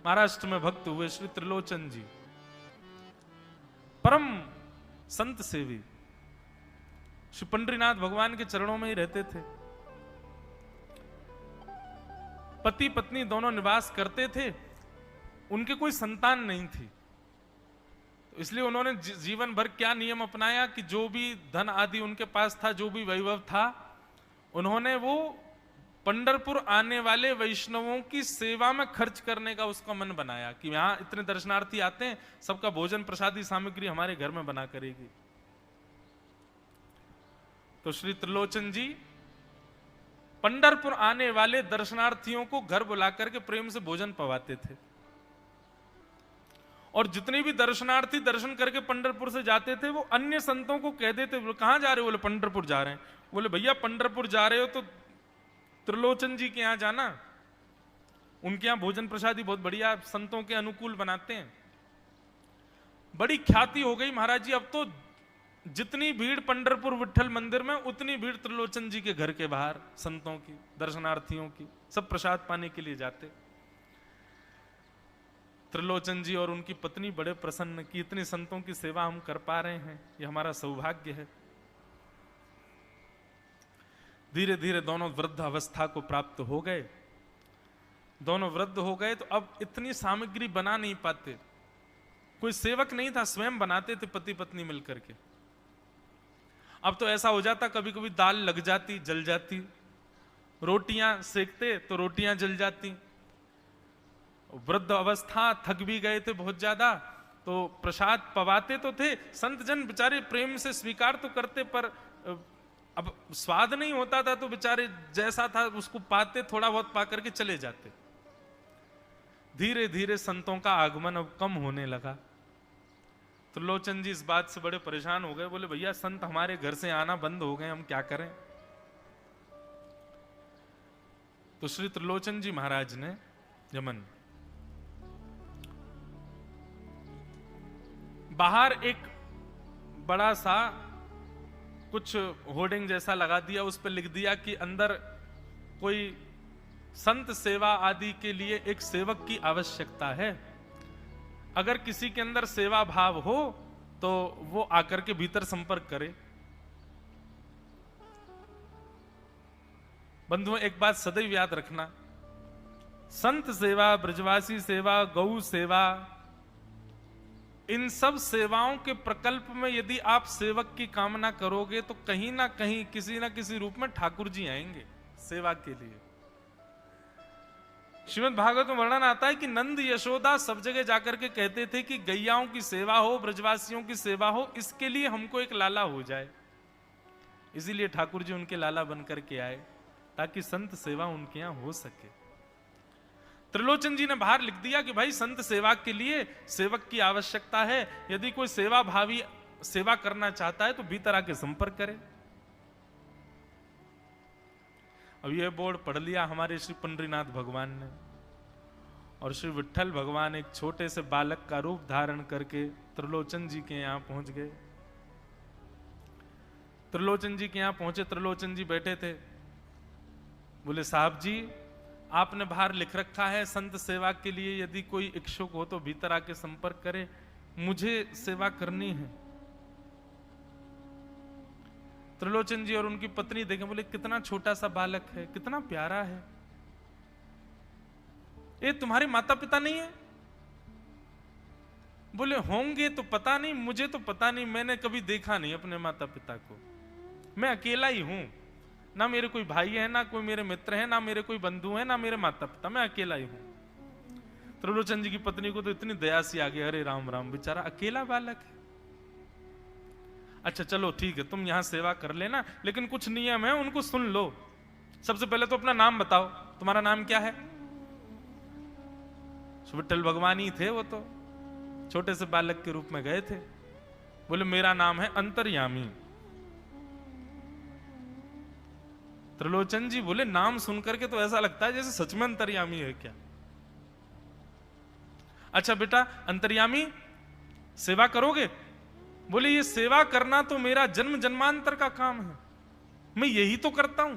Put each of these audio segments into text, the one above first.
महाराष्ट्र में भक्त हुए श्री त्रिलोचन जी, परम संत सेवी, श्री पंडरीनाथ भगवान के चरणों में ही रहते थे। पति पत्नी दोनों निवास करते थे, उनके कोई संतान नहीं थी, तो इसलिए उन्होंने जीवन भर क्या नियम अपनाया कि जो भी धन आदि उनके पास था, जो भी वैभव था, उन्होंने वो पंढरपुर आने वाले वैष्णवों की सेवा में खर्च करने का उसका मन बनाया कि यहां इतने दर्शनार्थी आते हैं, सबका भोजन प्रसादी सामग्री हमारे घर में बना करेगी। तो श्री त्रिलोचन जी पंढरपुर आने वाले दर्शनार्थियों को घर बुला करके प्रेम से भोजन पवाते थे, और जितने भी दर्शनार्थी दर्शन करके पंढरपुर से जाते थे वो अन्य संतों को कह देते, बोले कहां जा रहे हो? बोले पंढरपुर जा रहे हैं। बोले भैया पंढरपुर जा रहे हो तो त्रिलोचन जी के यहां जाना, उनके यहां भोजन प्रसादी बहुत बढ़िया संतों के अनुकूल बनाते हैं। बड़ी ख्याति हो गई महाराज जी, अब तो जितनी भीड़ पंढरपुर विठल मंदिर में उतनी भीड़ त्रिलोचन जी के घर के बाहर संतों की, दर्शनार्थियों की, सब प्रसाद पाने के लिए जाते। त्रिलोचन जी और उनकी पत्नी बड़े प्रसन्न कि इतने संतों की सेवा हम कर पा रहे हैं, ये हमारा सौभाग्य है। धीरे धीरे दोनों वृद्ध अवस्था को प्राप्त हो गए। दोनों वृद्ध हो गए तो अब इतनी सामग्री बना नहीं पाते, कोई सेवक नहीं था, स्वयं बनाते थे पति पत्नी मिलकर के। अब तो ऐसा हो जाता, कभी कभी दाल लग जाती, जल जाती, रोटियां सेकते तो रोटियां जल जाती। वृद्ध अवस्था, थक भी गए थे बहुत ज्यादा, तो प्रसाद पवाते तो थे, संत जन बेचारे प्रेम से स्वीकार तो करते, पर अब स्वाद नहीं होता था, तो बेचारे जैसा था उसको पाते, थोड़ा बहुत पा करके चले जाते। धीरे धीरे संतों का आगमन अब कम होने लगा। त्रिलोचन जी इस बात से बड़े परेशान हो गए, बोले भैया संत हमारे घर से आना बंद हो गए, हम क्या करें? तो श्री त्रिलोचन जी महाराज ने यमन बाहर एक बड़ा सा कुछ होर्डिंग जैसा लगा दिया, उस पर लिख दिया कि अंदर कोई संत सेवा आदि के लिए एक सेवक की आवश्यकता है, अगर किसी के अंदर सेवा भाव हो तो वो आकर के भीतर संपर्क करे। बंधुओं एक बात सदैव याद रखना, संत सेवा, ब्रजवासी सेवा, गौ सेवा, इन सब सेवाओं के प्रकल्प में यदि आप सेवक की कामना करोगे तो कहीं ना कहीं किसी ना किसी रूप में ठाकुर जी आएंगे सेवा के लिए। श्रीमद् भागवत में वर्णन आता है कि नंद यशोदा सब जगह जाकर के कहते थे कि गैयाओं की सेवा हो, ब्रजवासियों की सेवा हो, इसके लिए हमको एक लाला हो जाए। इसीलिए ठाकुर जी उनके लाला बनकर के आए ताकि संत सेवा उनके यहां हो सके। त्रिलोचन जी ने बाहर लिख दिया कि भाई संत सेवा के लिए सेवक की आवश्यकता है, यदि कोई सेवा भावी सेवा करना चाहता है तो भीतर आके संपर्क करे। अब यह बोर्ड पढ़ लिया हमारे श्री पंडरीनाथ भगवान ने, और श्री विठल भगवान एक छोटे से बालक का रूप धारण करके त्रिलोचन जी के यहां पहुंच गए। त्रिलोचन जी के यहां पहुंचे, त्रिलोचन जी बैठे थे। बोले साहब जी, आपने बाहर लिख रखा है संत सेवा के लिए यदि कोई इच्छुक हो तो भीतर आके संपर्क करे, मुझे सेवा करनी है। त्रिलोचन जी और उनकी पत्नी देखें, बोले कितना छोटा सा बालक है, कितना प्यारा है, ये तुम्हारे माता पिता नहीं है? बोले होंगे तो पता नहीं, मुझे तो पता नहीं, मैंने कभी देखा नहीं अपने माता पिता को, मैं अकेला ही हूं, ना मेरे कोई भाई है, ना कोई मेरे मित्र है, ना मेरे कोई बंधु है, ना मेरे माता पिता, मैं अकेला ही हूं। त्रिलोचन जी की पत्नी को तो इतनी दया सी आ गई, अरे राम राम, बेचारा अकेला बालक है। अच्छा चलो ठीक है, तुम यहां सेवा कर लेना, लेकिन कुछ नियम है उनको सुन लो। सबसे पहले तो अपना नाम बताओ, तुम्हारा नाम क्या है? विठल भगवान ही थे वो, तो छोटे से बालक के रूप में गए थे। बोले मेरा नाम है अंतर्यामी। त्रिलोचन जी बोले नाम सुनकर के तो ऐसा लगता है जैसे सच में अंतर्यामी है क्या? अच्छा बेटा अंतर्यामी, सेवा करोगे? बोले ये सेवा करना तो मेरा जन्म जन्मांतर का काम है, मैं यही तो करता हूं।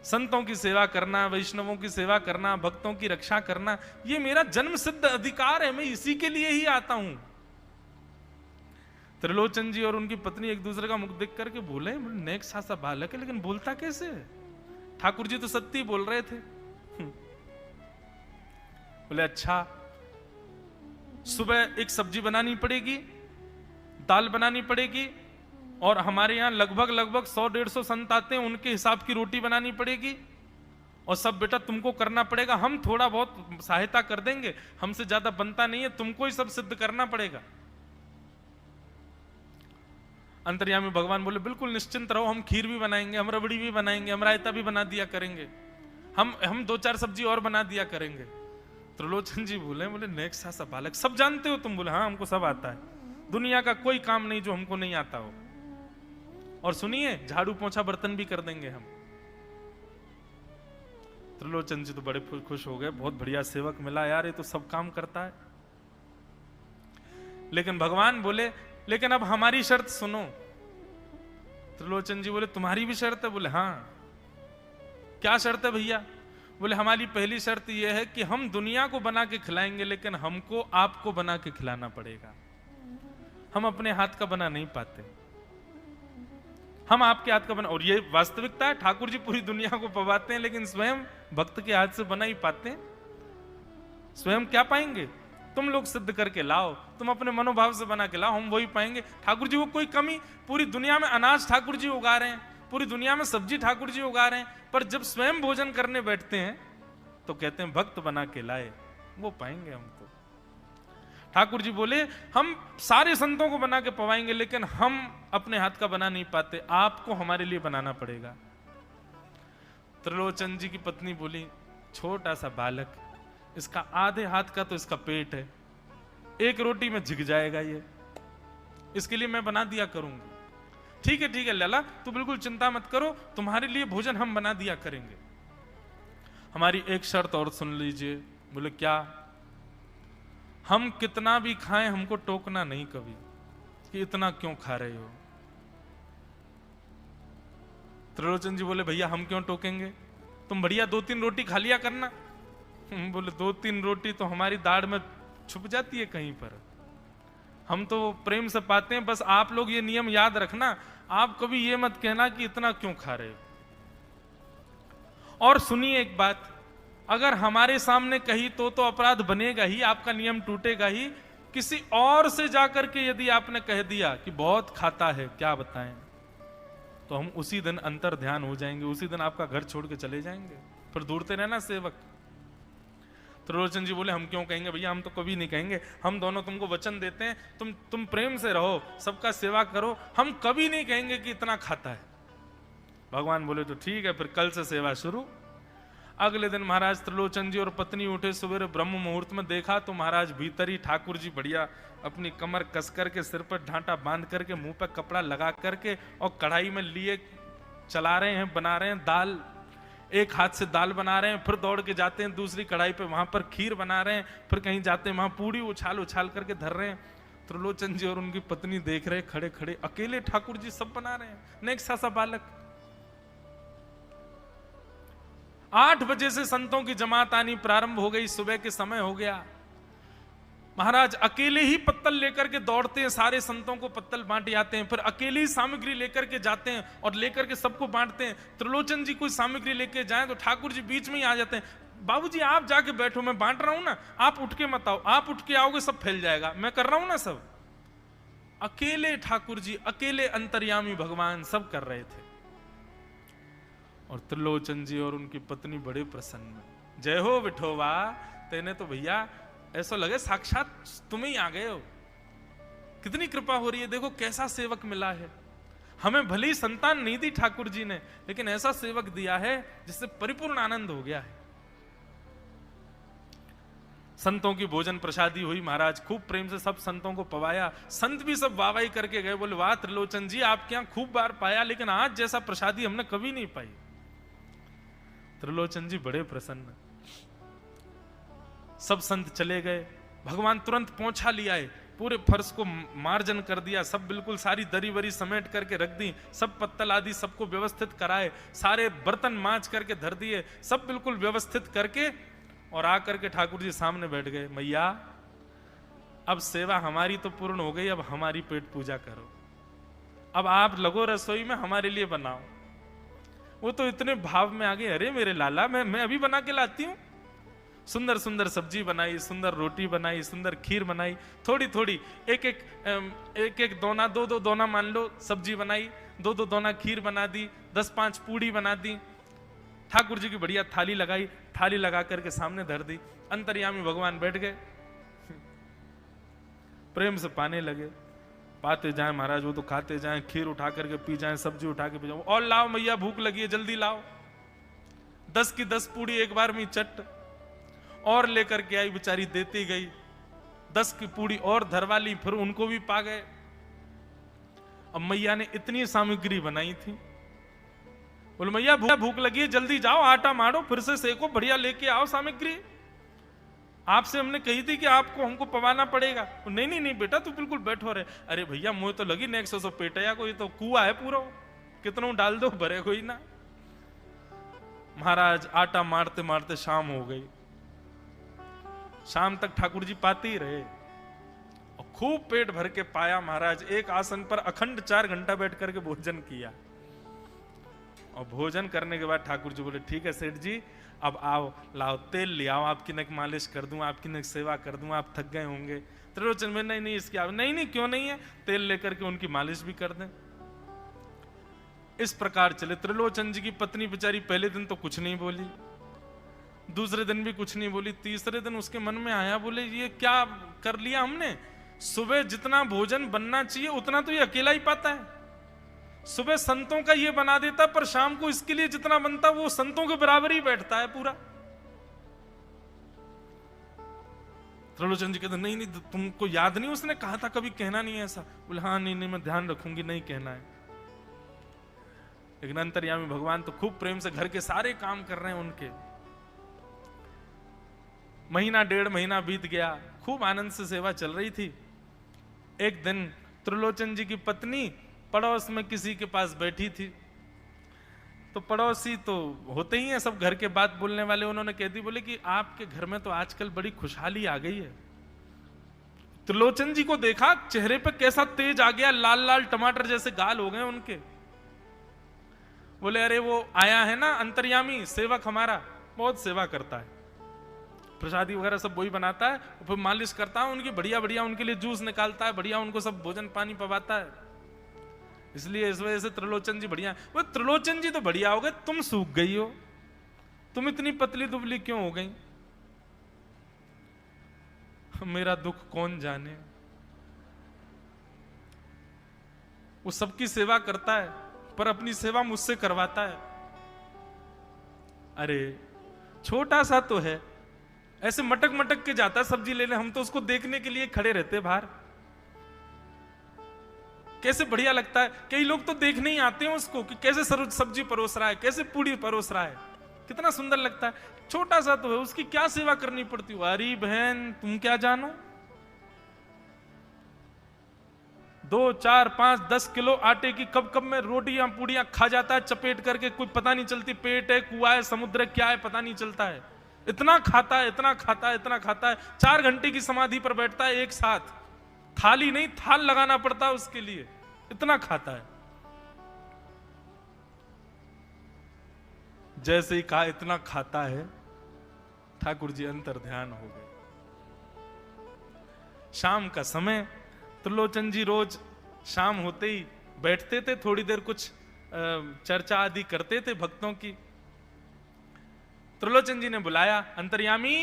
संतों की सेवा करना, वैष्णवों की सेवा करना, भक्तों की रक्षा करना, ये मेरा जन्म सिद्ध अधिकार है, मैं इसी के लिए ही आता हूं। त्रिलोचन जी और उनकी पत्नी एक दूसरे का मुख देख करके बोले, नेक सा बालक है, लेकिन बोलता कैसे है? ठाकुर जी तो सत्य ही बोल रहे थे। बोले अच्छा, सुबह एक सब्जी बनानी पड़ेगी, दाल बनानी पड़ेगी, और हमारे यहां लगभग 100-150 संत आते हैं, उनके हिसाब की रोटी बनानी पड़ेगी, और सब बेटा तुमको करना पड़ेगा। हम थोड़ा बहुत सहायता कर देंगे, हमसे ज्यादा बनता नहीं है, तुमको ही सब सिद्ध करना पड़ेगा। अंतर्यामी भगवान बोले बिल्कुल निश्चिंत रहो, हम खीर भी बनाएंगे, हम रबड़ी भी बनाएंगे, हम रायता भी बना दिया करेंगे, हम 2-4 सब्जी और बना दिया करेंगे। त्रिलोचन जी बोले नेक सा बालक, सब जानते हो तुम? बोले हाँ, हमको सब आता है, दुनिया का कोई काम नहीं जो हमको नहीं आता हो, और सुनिए झाड़ू पोंछा बर्तन भी कर देंगे हम। त्रिलोचन जी तो बड़े खुश हो गए, बहुत बढ़िया सेवक मिला यार, ये तो सब काम करता है। लेकिन भगवान बोले लेकिन अब हमारी शर्त सुनो। त्रिलोचन जी बोले तुम्हारी भी शर्त है? बोले हाँ। क्या शर्त है भैया? बोले हमारी पहली शर्त यह है कि हम दुनिया को बना के खिलाएंगे, लेकिन हमको आपको बना के खिलाना पड़ेगा, हम अपने हाथ का बना नहीं पाते, हम आपके हाथ का बना। और ये वास्तविकता है, ठाकुर जी पूरी दुनिया को पवाते हैं, लेकिन स्वयं भक्त के हाथ से बना ही पाते हैं। स्वयं क्या पाएंगे? तुम लोग सिद्ध करके लाओ, तुम अपने मनोभाव से बना के लाओ, हम वही पाएंगे। ठाकुर जी को कोई कमी, पूरी दुनिया में अनाज ठाकुर जी उगा रहे हैं, पूरी दुनिया में सब्जी ठाकुर जी उगा रहे हैं, पर जब स्वयं भोजन करने बैठते हैं तो कहते हैं भक्त बना के लाए, वो पाएंगे हम। तो ठाकुर जी बोले हम सारे संतों को बना के पवाएंगे, लेकिन हम अपने हाथ का बना नहीं पाते, आपको हमारे लिए बनाना पड़ेगा। त्रिलोचन जी की पत्नी बोली छोटा सा बालक, इसका आधे हाथ का तो इसका पेट है, एक रोटी में झिक जाएगा ये, इसके लिए मैं बना दिया करूंगी। ठीक है लाला, तू बिल्कुल चिंता मत करो, तुम्हारे लिए भोजन हम बना दिया करेंगे। हमारी एक शर्त और सुन लीजिए। बोले क्या? हम कितना भी खाएं हमको टोकना नहीं कभी कि इतना क्यों खा रहे हो। त्रिलोचन जी बोले भैया हम क्यों टोकेंगे, तुम बढ़िया 2-3 रोटी खा लिया करना। बोले 2-3 रोटी तो हमारी दाढ़ में छुप जाती है कहीं पर, हम तो प्रेम से पाते हैं। बस आप लोग ये नियम याद रखना, आप कभी ये मत कहना कि इतना क्यों खा रहे हो। और सुनिए एक बात, अगर हमारे सामने कही तो अपराध बनेगा ही, आपका नियम टूटेगा ही। किसी और से जाकर के यदि आपने कह दिया कि बहुत खाता है, क्या बताएं, तो हम उसी दिन अंतर ध्यान हो जाएंगे, उसी दिन आपका घर छोड़ के चले जाएंगे, फिर दूरते रहना सेवक। त्रिलोचन जी बोले हम क्यों कहेंगे भैया, हम तो कभी नहीं कहेंगे, हम दोनों तुमको वचन देते हैं, तुम प्रेम से रहो, सबका सेवा करो, हम कभी नहीं कहेंगे कि इतना खाता है। भगवान बोले तो ठीक है, फिर कल से सेवा शुरू। अगले दिन महाराज त्रिलोचन जी और पत्नी उठे सवेरे ब्रह्म मुहूर्त में, देखा तो महाराज भीतर ही ठाकुर जी बढ़िया अपनी कमर कस करके, सिर पर ढांटा बांध करके, मुंह पर कपड़ा लगा करके, और कढ़ाई में लिए चला रहे हैं, बना रहे हैं दाल, एक हाथ से दाल बना रहे हैं, फिर दौड़ के जाते हैं दूसरी कढ़ाई पे, वहां पर खीर बना रहे हैं, फिर कहीं जाते हैं वहां पूड़ी उछाल उछाल करके धर रहे हैं। त्रिलोचन जी और उनकी पत्नी देख रहे खड़े खड़े, अकेले ठाकुर जी सब बना रहे हैं, नेक सा बालक। 8 बजे से संतों की जमात आनी प्रारंभ हो गई, सुबह के समय हो गया। महाराज अकेले ही पत्तल लेकर के दौड़ते हैं, सारे संतों को पत्तल बांट जाते हैं, फिर अकेले ही सामग्री लेकर के जाते हैं और लेकर के सबको बांटते हैं। त्रिलोचन जी कोई सामग्री लेके जाएं तो ठाकुर जी बीच में ही आ जाते हैं, बाबूजी आप जाके बैठो, मैं बांट रहा हूं ना, आप उठ के मत आओ, आप उठ के आओगे सब फैल जाएगा, मैं कर रहा हूं ना सब। अकेले ठाकुर जी, अकेले अंतर्यामी भगवान सब कर रहे थे। और त्रिलोचन जी और उनकी पत्नी बड़े प्रसन्न, जय हो विठोबा, तेने तो भैया ऐसा लगे साक्षात तुम ही आ गए हो, कितनी कृपा हो रही है, देखो कैसा सेवक मिला है। हमें भली संतान नहीं दी ठाकुर जी ने, लेकिन ऐसा सेवक दिया है जिससे परिपूर्ण आनंद हो गया है। संतों की भोजन प्रसादी हुई, महाराज खूब प्रेम से सब संतों को पवाया, संत भी सब वाहवाही करके गए, बोले वाह त्रिलोचन जी आपके यहां खूब बार पाया, लेकिन आज जैसा प्रसादी हमने कभी नहीं पाई। त्रिलोचन जी बड़े प्रसन्न। सब संत चले गए, भगवान तुरंत पहुंचा लिया है, पूरे फर्श को मार्जन कर दिया, सब बिल्कुल सारी दरी वरी समेट करके रख दी, सब पत्तल आदि सबको व्यवस्थित कराए, सारे बर्तन मांज करके धर दिए, सब बिल्कुल व्यवस्थित करके और आकर के ठाकुर जी सामने बैठ गए। मैया अब सेवा हमारी तो पूर्ण हो गई, अब हमारी पेट पूजा करो, अब आप लगो रसोई में, हमारे लिए बनाओ। वो तो इतने भाव में आ गए, अरे मेरे लाला मैं अभी बना के लाती हूं। सुंदर सुंदर सब्जी बनाई, सुंदर रोटी बनाई, सुंदर खीर बनाई, थोड़ी थोड़ी एक एक दोना, दो दोना मान लो सब्जी बनाई, दो दोना खीर बना दी, 10-5 पूड़ी बना दी, ठाकुर जी की बढ़िया थाली लगाई, थाली लगा करके सामने धर दी। अंतर्यामी भगवान बैठ गए, प्रेम से पाने लगे, पाते जाए महाराज, वो तो खाते जाए, खीर उठा करके पी जाए, सब्जी उठा के पी जाए, और लाओ मैया भूख लगी है, जल्दी लाओ। 10 की 10 पूड़ी एक बार में चट और लेकर के आई, बेचारी देती गई, 10 की पूड़ी और धरवा ली, फिर उनको भी पा गए। अब मैया ने इतनी सामग्री बनाई थी, बोले मैया भूख लगी है, जल्दी जाओ, आटा मारो, फिर से सेको, बढ़िया लेके आओ सामग्री, आपसे हमने कही थी कि आपको हमको पवाना पड़ेगा। नहीं नहीं नहीं बेटा, तू बिल्कुल बैठो रहे। अरे भैया मुझे तो लगी नेक्स्ट 100 पेटया को, ये तो कुआ है पूरा, कितना डाल दो भरे कोई ना। महाराज आटा मारते मारते शाम हो गई, शाम तक ठाकुर जी पाते ही रहे और खूब पेट भर के पाया। महाराज एक आसन पर अखंड 4 घंटा बैठ करके भोजन किया, और भोजन करने के बाद ठाकुर जी बोले ठीक है सेठ जी, अब आओ, लाओ तेल ले आओ, आपकी नक मालिश कर दूं, आपकी नक सेवा कर दूं, आप थक गए होंगे। त्रिलोचन में नहीं इसकी नहीं नहीं क्यों नहीं है, तेल लेकर के उनकी मालिश भी कर दें। इस प्रकार चले। त्रिलोचन जी की पत्नी बेचारी पहले दिन तो कुछ नहीं बोली, दूसरे दिन भी कुछ नहीं बोली, तीसरे दिन उसके मन में आया, बोले ये क्या कर लिया हमने, सुबह जितना भोजन बनना चाहिए उतना तो ये अकेला ही पाता है, सुबह संतों का ये बना देता, पर शाम को इसके लिए जितना बनता वो संतों के बराबर ही बैठता है पूरा। त्रिलोचन जी कहते नहीं नहीं तुमको याद नहीं, उसने कहा था कभी कहना नहीं है ऐसा। बोले हाँ नहीं नहीं मैं ध्यान रखूंगी, नहीं कहना है। लेकिन अंतर्यामी भगवान तो खूब प्रेम से घर के सारे काम कर रहे हैं उनके। महीना 1.5 महीना बीत गया, खूब आनंद से सेवा चल रही थी। एक दिन त्रिलोचन जी की पत्नी पड़ोस में किसी के पास बैठी थी, तो पड़ोसी तो होते ही हैं सब घर के बात बोलने वाले, उन्होंने कह दी, बोले कि आपके घर में तो आजकल बड़ी खुशहाली आ गई है। त्रिलोचन जी को देखा, चेहरे पे कैसा तेज आ गया, लाल लाल टमाटर जैसे गाल हो गए उनके। बोले अरे वो आया है ना अंतर्यामी सेवक हमारा, बहुत सेवा करता है, प्रसादी वगैरह सब वही बनाता है, फिर मालिश करता है उनकी, बढ़िया बढ़िया उनके लिए जूस निकालता है, बढ़िया उनको सब भोजन पानी पवाता है, इसलिए इस वजह से त्रिलोचन जी बढ़िया। वो त्रिलोचन जी तो बढ़िया हो गए, तुम सूख गई हो, तुम इतनी पतली दुबली क्यों हो गई, मेरा दुख कौन जाने। वो सबकी सेवा करता है पर अपनी सेवा मुझसे करवाता है। अरे छोटा सा तो है, ऐसे मटक मटक के जाता है सब्जी लेने, हम तो उसको देखने के लिए खड़े रहते बाहर, कैसे बढ़िया लगता है। कई लोग तो देखने ही आते हैं उसको कि कैसे सब्जी परोस रहा है, कैसे पूड़ी परोस रहा है, कितना सुंदर लगता है। छोटा सा तो है, उसकी क्या सेवा करनी पड़ती है। अरे बहन तुम क्या जानो, 2, 4, 5, 10 किलो आटे की कब कब में रोटियां पूड़ियां खा जाता है चपेट करके, कुछ पता नहीं चलती, पेट है कुआ है समुद्र क्या है पता नहीं चलता है, इतना खाता है इतना खाता है इतना खाता है। 4 घंटे की समाधि पर बैठता है एक साथ, थाली नहीं थाल लगाना पड़ता है उसके लिए, इतना खाता है। जैसे ही कहा इतना खाता है, ठाकुर जी अंतर ध्यान हो गए। शाम का समय, त्रिलोचन जी रोज शाम होते ही बैठते थे, थोड़ी देर कुछ चर्चा आदि करते थे भक्तों की। त्रिलोचन जी ने बुलाया, अंतर्यामी,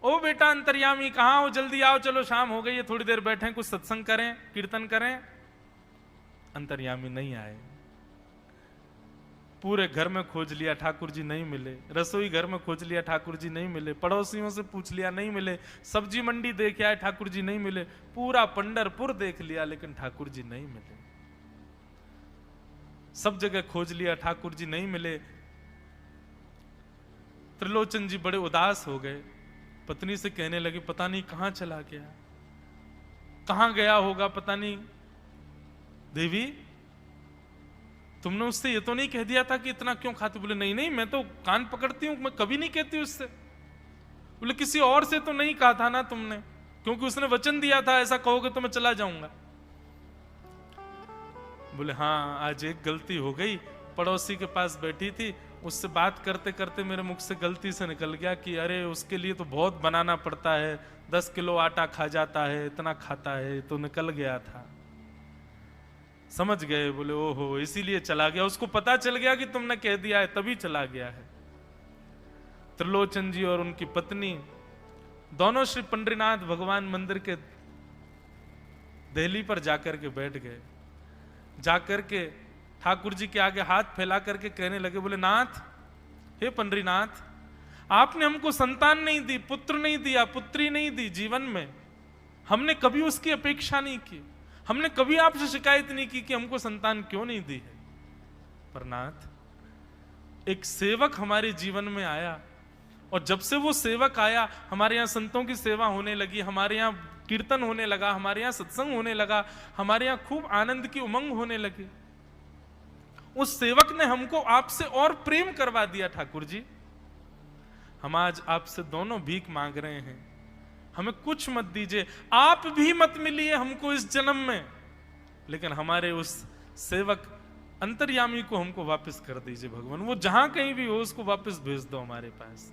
ओ बेटा अंतर्यामी कहां हो, जल्दी आओ, चलो शाम हो गई है, थोड़ी देर बैठे कुछ सत्संग करें कीर्तन करें। अंतर्यामी नहीं आए, पूरे घर में खोज लिया ठाकुर जी नहीं मिले, रसोई घर में खोज लिया ठाकुर जी नहीं मिले, पड़ोसियों से पूछ लिया नहीं मिले, सब्जी मंडी देख आए ठाकुर जी नहीं मिले, पूरा पंढरपुर देख लिया लेकिन ठाकुर जी नहीं मिले, सब जगह खोज लिया ठाकुर जी नहीं मिले। त्रिलोचन जी बड़े उदास हो गए, पत्नी से कहने लगे पता नहीं कहां चला गया। कहां गया होगा पता नहीं। देवी तुमने उससे ये तो नहीं कह दिया था कि इतना क्यों खाती? बोले नहीं नहीं, मैं तो कान पकड़ती हूं, मैं कभी नहीं कहती उससे। बोले किसी और से तो नहीं कहा था ना तुमने, क्योंकि उसने वचन दिया था ऐसा कहोगे तो मैं चला जाऊंगा। बोले हाँ, आज एक गलती हो गई। पड़ोसी के पास बैठी थी, उससे बात करते करते मेरे मुख से गलती से निकल गया कि अरे उसके लिए तो बहुत बनाना पड़ता है, 10 किलो आटा खा जाता है, इतना खाता है, तो निकल गया था। समझ गए? बोले ओहो, इसीलिए चला गया। उसको पता चल गया कि तुमने कह दिया है, तभी चला गया है। त्रिलोचन जी और उनकी पत्नी दोनों श्री पंडरीनाथ भगवान मंदिर के देहली पर जाकर के बैठ गए। जाकर के ठाकुर जी के आगे हाथ फैला करके कहने लगे, बोले नाथ, हे पंडरीनाथ, आपने हमको संतान नहीं दी, पुत्र नहीं दिया, पुत्री नहीं दी जीवन में। हमने कभी उसकी अपेक्षा नहीं की, हमने कभी आपसे शिकायत नहीं की कि हमको संतान क्यों नहीं दी है। पर नाथ, एक सेवक हमारे जीवन में आया, और जब से वो सेवक आया, हमारे यहाँ संतों की सेवा होने लगी, हमारे यहाँ कीर्तन होने लगा, हमारे यहाँ सत्संग होने लगा, हमारे यहाँ खूब आनंद की उमंग होने लगी। उस सेवक ने हमको आपसे और प्रेम करवा दिया। ठाकुर जी, हम आज आपसे दोनों भीख मांग रहे हैं, हमें कुछ मत दीजिए, आप भी मत मिलिए हमको इस जन्म में, लेकिन हमारे उस सेवक अंतर्यामी को हमको वापस कर दीजिए भगवान। वो जहां कहीं भी हो उसको वापस भेज दो हमारे पास।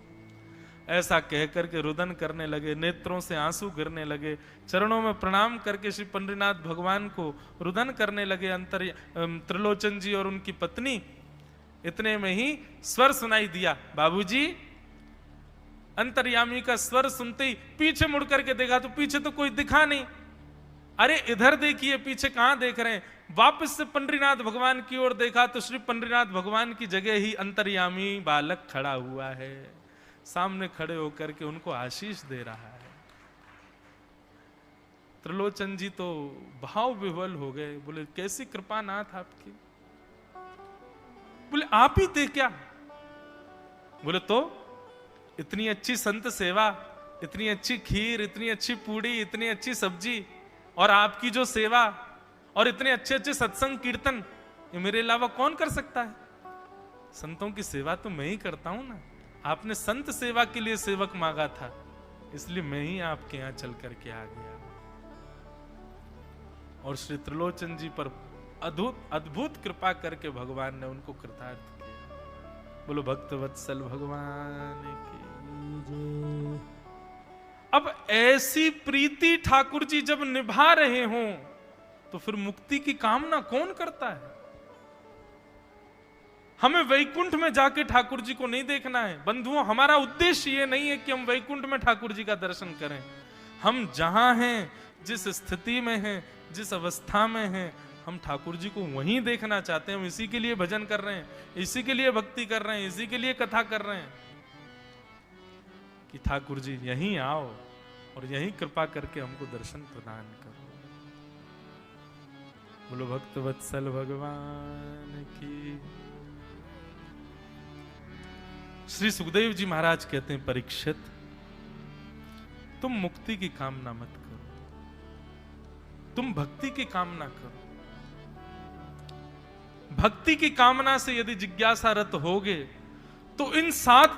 ऐसा कह करके रुदन करने लगे, नेत्रों से आंसू गिरने लगे, चरणों में प्रणाम करके श्री पंडरीनाथ भगवान को रुदन करने लगे त्रिलोचन जी और उनकी पत्नी। इतने में ही स्वर सुनाई दिया, बाबूजी। अंतर्यामी का स्वर सुनते ही पीछे मुड़ करके देखा तो पीछे तो कोई दिखा नहीं। अरे इधर देखिए, पीछे कहां देख रहे हैं? वापस से पंडरीनाथ भगवान की ओर देखा तो श्री पंडरीनाथ भगवान की जगह ही अंतर्यामी बालक खड़ा हुआ है, सामने खड़े होकर के उनको आशीष दे रहा है। त्रिलोचन जी तो भाव विह्वल हो गए, बोले कैसी कृपा नाथ आपकी। बोले आप ही थे क्या? बोले तो इतनी अच्छी संत सेवा, इतनी अच्छी खीर, इतनी अच्छी पूड़ी, इतनी अच्छी सब्जी, और आपकी जो सेवा, और इतने अच्छे अच्छे सत्संग कीर्तन, ये मेरे अलावा कौन कर सकता है? संतों की सेवा तो मैं ही करता हूं ना। आपने संत सेवा के लिए सेवक मांगा था, इसलिए मैं ही आपके यहां चल करके आ गया। और श्री त्रिलोचन जी पर अद्भुत कृपा करके भगवान ने उनको कृतार्थ किया। बोलो भक्त वत्सल भगवान की जय। अब ऐसी प्रीति ठाकुर जी जब निभा रहे हों तो फिर मुक्ति की कामना कौन करता है? हमें वैकुंठ में जाके ठाकुर जी को नहीं देखना है बंधुओं। हमारा उद्देश्य ये नहीं है कि हम वैकुंठ में ठाकुर जी का दर्शन करें। हम जहां हैं, जिस स्थिति में हैं, जिस अवस्था में हैं, हम ठाकुर जी को वहीं देखना चाहते हैं। हम इसी के लिए भजन कर रहे हैं, इसी के लिए भक्ति कर रहे हैं, इसी के लिए कथा कर रहे हैं कि ठाकुर जी यहीं आओ और यहीं कृपा करके हमको दर्शन प्रदान करो। बोलो भक्त वत्सल भगवान की। श्री सुखदेव जी महाराज कहते हैं, परीक्षित, तुम मुक्ति की कामना मत करो, तुम भक्ति की कामना करो। भक्ति की कामना से यदि जिज्ञासा रत होगे तो इन 7